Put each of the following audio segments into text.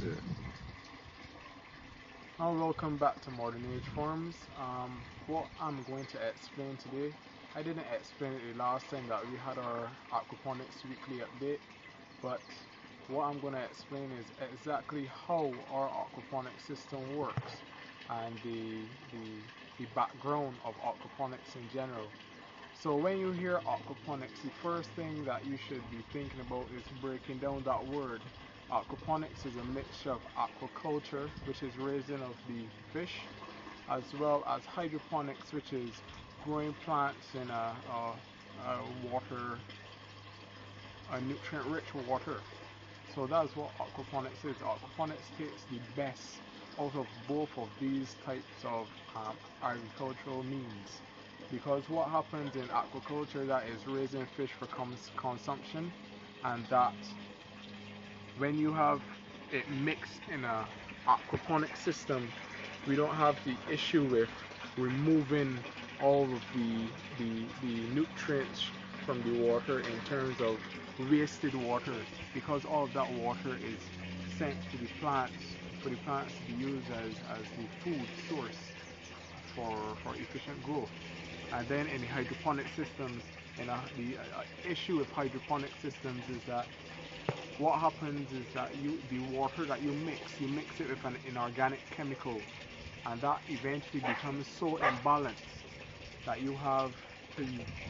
Yeah. Welcome back to Modern Age Forms. What I'm going to explain today, I didn't explain it the last time that we had our Aquaponics weekly update, but what I'm going to explain is exactly how our aquaponics system works and the background of aquaponics in general. So when you hear aquaponics, the first thing that you should be thinking about is breaking down that word. Aquaponics is a mixture of aquaculture, which is raising of the fish, as well as hydroponics, which is growing plants in a nutrient-rich water. So that's what aquaponics is. Aquaponics takes the best out of both of these types of agricultural means. Because what happens in aquaculture, that is raising fish for consumption, and that when you have it mixed in a aquaponic system, we don't have the issue with removing all of the nutrients from the water in terms of wasted water, because all of that water is sent to the plants for the plants to be used as the food source for efficient growth. And then in the hydroponic systems, the issue with hydroponic systems is that what happens is that the water that you mix it with an inorganic chemical, and that eventually becomes so imbalanced that you have to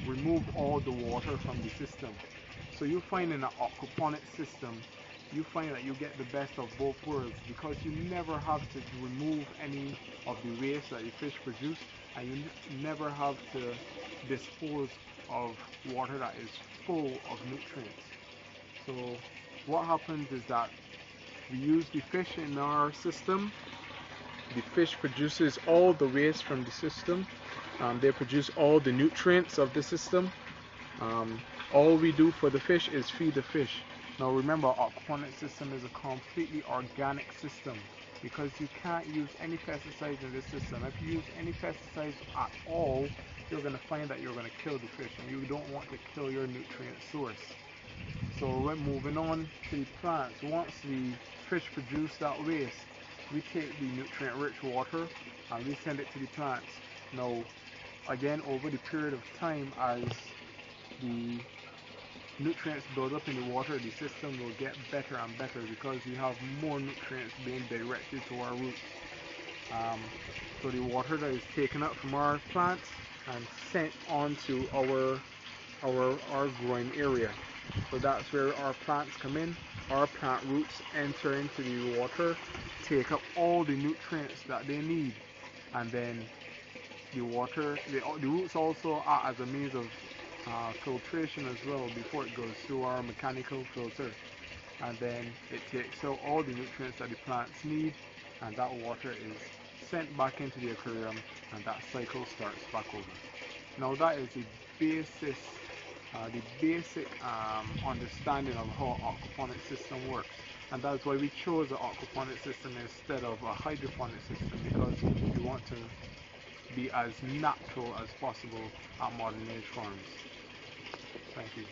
remove all the water from the system. So you find in an aquaponic system, you find that you get the best of both worlds, because you never have to remove any of the waste that the fish produce, and you never have to dispose of water that is full of nutrients. So what happens is that we use the fish in our system. The fish produces all the waste from the system. They produce all the nutrients of the system. All we do for the fish is feed the fish. Now remember, our aquaponic system is a completely organic system, because you can't use any pesticides in this system. If you use any pesticides at all, you're going to find that you're going to kill the fish, and you don't want to kill your nutrient source. So we're moving on to the plants. Once the fish produce that waste, we take the nutrient rich water and we send it to the plants. Now again, over the period of time, as the nutrients build up in the water, the system will get better and better, because we have more nutrients being directed to our roots. Um, so the water that is taken up from our plants and sent onto our growing area. So that's where our plants come in. Our plant roots enter into the water, take up all the nutrients that they need, and then the roots also act as a means of filtration as well before it goes through our mechanical filter. And then it takes out all the nutrients that the plants need, and that water is sent back into the aquarium, and that cycle starts back over. Now that is the basic understanding of how an aquaponic system works, and that's why we chose an aquaponic system instead of a hydroponic system, because we want to be as natural as possible at modern age farms. Thank you.